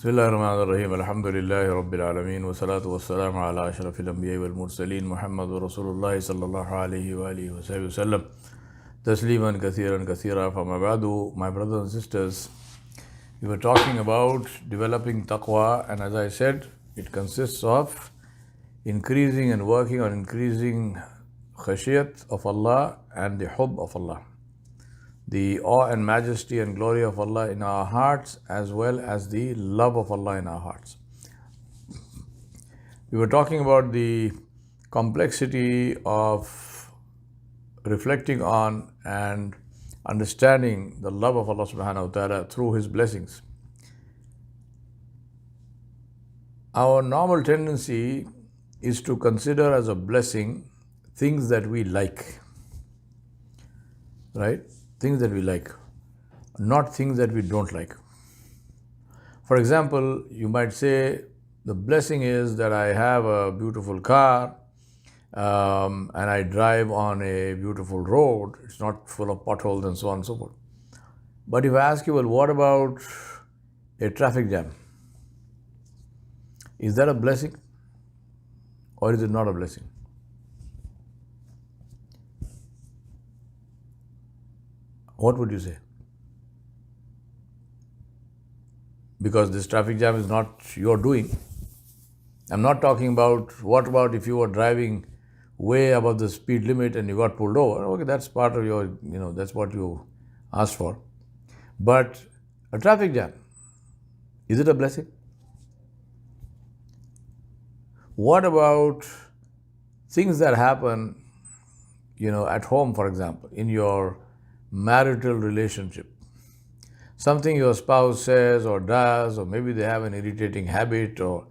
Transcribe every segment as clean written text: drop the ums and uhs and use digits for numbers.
بسم الله الرحمن الرحيم الحمد لله رب العالمين والصلاة والسلام على أشرف الأنبياء والمرسلين محمد رسول الله صلى الله عليه وآله وسلم تسليما كثيرا كثيرا. فما بعد, my brothers and sisters, we were talking about developing taqwa, and as I said, it consists of increasing and working on increasing khashiyat of Allah and the hubb of Allah, the awe and majesty and glory of Allah in our hearts, as well as the love of Allah in our hearts. We were talking about the complexity of reflecting on and understanding the love of Allah subhanahu wa ta'ala through His blessings. Our normal tendency is to consider as a blessing things that we like, right? Things that we like, not things that we don't like. For example, you might say the blessing is that I have a beautiful car and I drive on a beautiful road. It's not full of potholes and so on and so forth. But if I ask you, well, what about a traffic jam? Is that a blessing or is it not a blessing? What would you say? Because this traffic jam is not your doing. I'm not talking about what about if you were driving way above the speed limit and you got pulled over. Okay, that's part of your, that's what you asked for. But a traffic jam, is it a blessing? What about things that happen, at home, for example, in your marital relationship? Something your spouse says or does, or maybe they have an irritating habit, or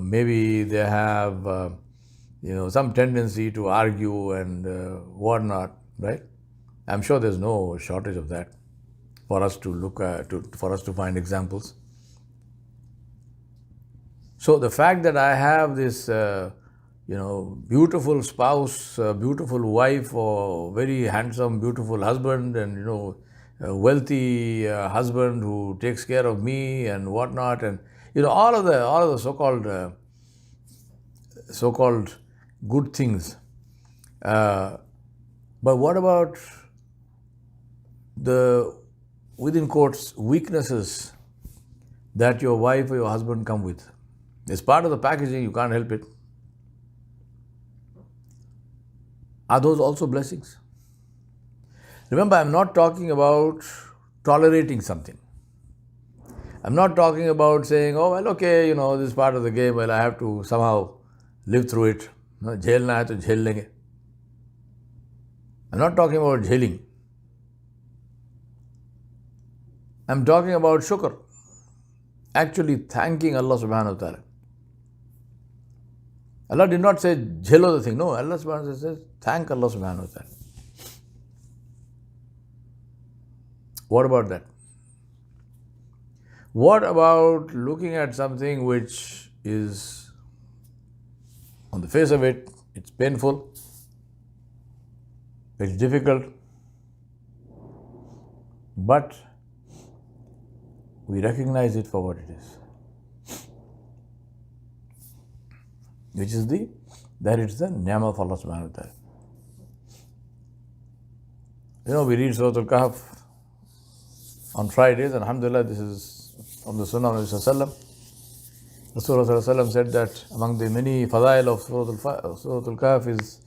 maybe they have, some tendency to argue and whatnot, right? I'm sure there's no shortage of that for us to look at, for us to find examples. So the fact that I have this, beautiful spouse, beautiful wife, or very handsome, beautiful husband, and a wealthy husband who takes care of me and whatnot, and all of the so-called good things. But what about the, within quotes, weaknesses that your wife or your husband come with? It's part of the packaging, you can't help it. Are those also blessings? Remember, I'm not talking about tolerating something. I'm not talking about saying, oh, well, okay, this is part of the game, well, I have to somehow live through it. Jhelna hai to jhel lenge. I'm not talking about jheling. I'm talking about shukr, actually thanking Allah subhanahu wa ta'ala. Allah did not say jhelo the thing. No, Allah subhanahu wa ta'ala says thank Allah subhanahu wa ta'ala. What about that? What about looking at something which is, on the face of it, it's painful, it's difficult, but we recognize it for what it is. Which is that it's the ni'mah of Allah subhanahu wa ta'ala. We read Surah Al-Kahf on Fridays, and alhamdulillah, this is from the Sunnah of Rasulullah. Rasulullah said that among the many fadail of Surah Al-Kahf is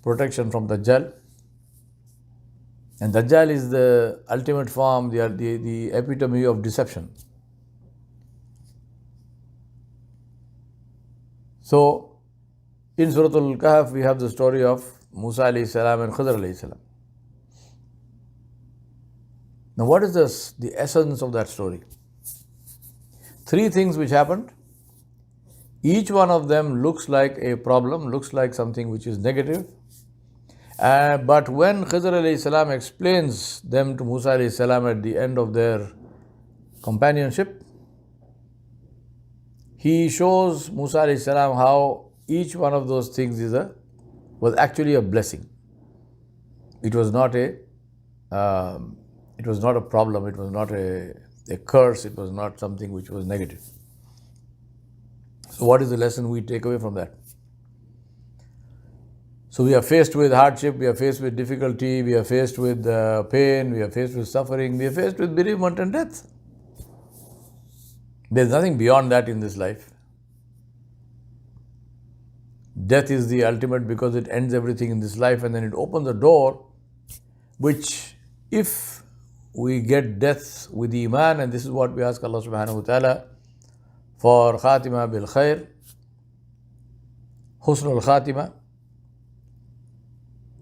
protection from Dajjal. And Dajjal is the ultimate form, the epitome of deception. So, in Surah Al-Kahf, we have the story of Musa alayhi salam and Khidr alayhi salam. Now, what is the essence of that story? 3 things which happened. Each one of them looks like a problem, looks like something which is negative. But when Khidr alayhi salam explains them to Musa alayhi salam at the end of their companionship, he shows Musa alayhi salam how each one of those things was actually a blessing. It was not a problem. It was not a a curse, it was not something which was negative. So what is the lesson we take away from that? So we are faced with hardship, we are faced with difficulty, we are faced with pain, we are faced with suffering, we are faced with bereavement and death. There is nothing beyond that in this life. Death is the ultimate because it ends everything in this life, and then it opens a door which, if we get death with Iman, and this is what we ask Allah subhanahu wa ta'ala for Khatima bil Khair, Husnul Khatima,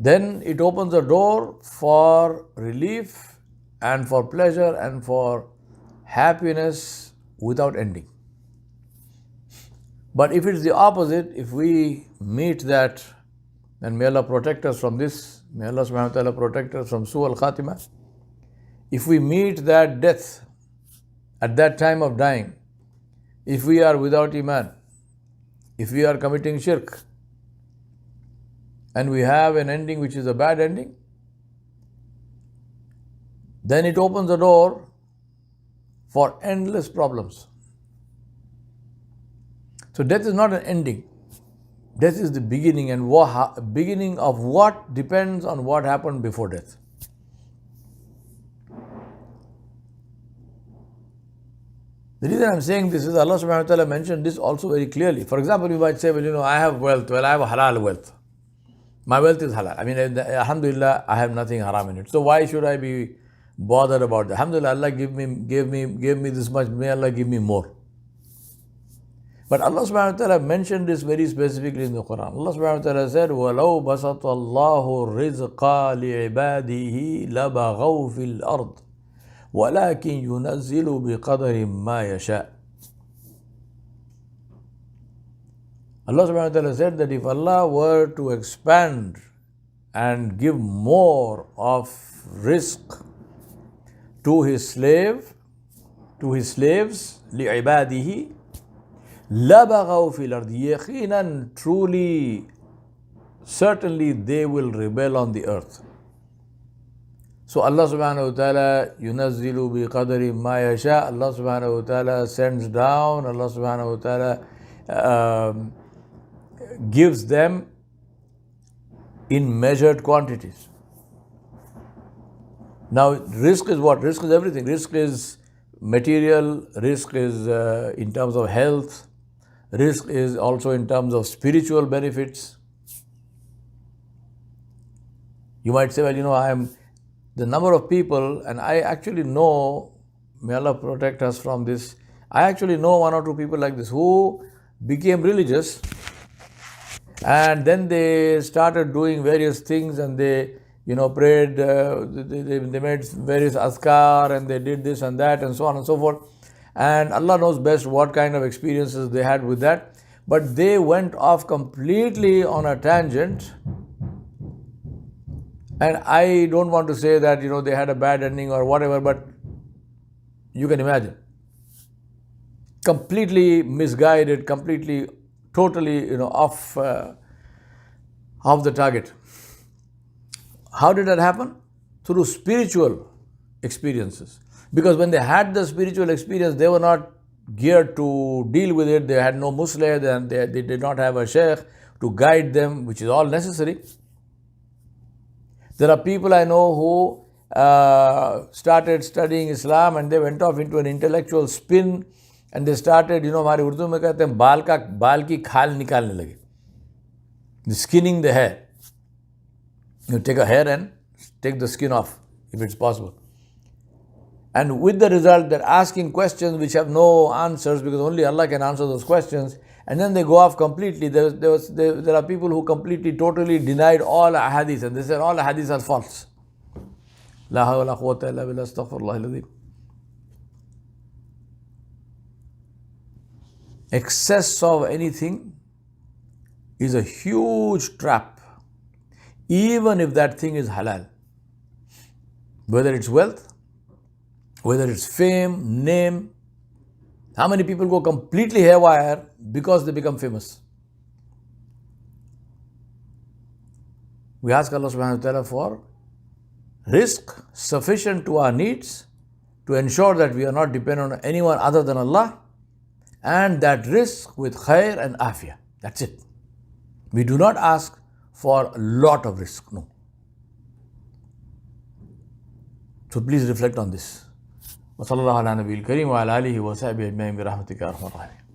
then it opens a door for relief and for pleasure and for happiness without ending. But if it's the opposite, if we meet that, and may Allah protect us from this, may Allah subhanahu wa ta'ala protect us from Su'al Khatima. If we meet that death at that time of dying, if we are without Iman, if we are committing shirk, and we have an ending which is a bad ending, then it opens the door for endless problems. So death is not an ending. Death is the beginning, and beginning of what depends on what happened before death. The reason I'm saying this is Allah subhanahu wa ta'ala mentioned this also very clearly. For example, you might say, well, I have wealth. Well, I have halal wealth. My wealth is halal. I mean, alhamdulillah, I have nothing haram in it. So why should I be bothered about that? Alhamdulillah, Allah gave me this much. May Allah give me more. But Allah subhanahu wa ta'ala mentioned this very specifically in the Quran. Allah subhanahu wa ta'ala said, وَلَوْ بَسَطَ اللَّهُ الرِّزْقَ لِعِبَادِهِ لَبَغَوْا فِي الْأَرْضِ وَلَكِنْ يُنَزِّلُ بِقَدَرٍ مَا يَشَاءُ. Allah subhanahu wa ta'ala said that if Allah were to expand and give more of rizq to his slaves, لِعِبَادِهِ لَبَغَوْا فِي الْأَرْضِ, يَقِينًا, truly, certainly they will rebel on the earth. So Allah subhanahu wa ta'ala يُنَزِّلُ بِقَدَرٍ مَا يَشَاءُ. Allah subhanahu wa ta'ala sends down, Allah subhanahu wa ta'ala gives them in measured quantities. Now, rizq is what? Rizq is everything. Rizq is material, rizq is in terms of health, rizq is also in terms of spiritual benefits. You might say, well, I am the number of people, and I actually know, may Allah protect us from this, I actually know one or two people like this who became religious, and then they started doing various things, and they prayed, they made various azkar, and they did this and that, and so on and so forth. And Allah knows best what kind of experiences they had with that. But they went off completely on a tangent. And I don't want to say that, they had a bad ending or whatever, but you can imagine. Completely misguided, completely, totally, off the target. How did that happen? Through spiritual experiences. Because when they had the spiritual experience, they were not geared to deal with it. They had no musleh, and they did not have a sheikh to guide them, which is all necessary. There are people I know who started studying Islam, and they went off into an intellectual spin, and they started, हमारे उर्दू में कहते हैं बाल की खाल निकालने लगे. Skinning the hair. You take a hair and take the skin off, if it's possible. And with the result, they're asking questions which have no answers, because only Allah can answer those questions. And then they go off completely. There are people who completely, totally denied all ahadith, and they said all ahadith are false. La hawla wa la quwwata illa billah, astaghfirullah al-azim. Excess of anything is a huge trap, even if that thing is halal. Whether it's wealth, whether it's fame, name. How many people go completely haywire because they become famous? We ask Allah subhanahu wa ta'ala for rizq sufficient to our needs, to ensure that we are not dependent on anyone other than Allah, and that rizq with khair and afiyah. That's it. We do not ask for a lot of rizq, no. So please reflect on this. وصلى الله على نبي الكريم وعلى آله وصحبه أجمعين برحمتك يا أرحم الراحمين.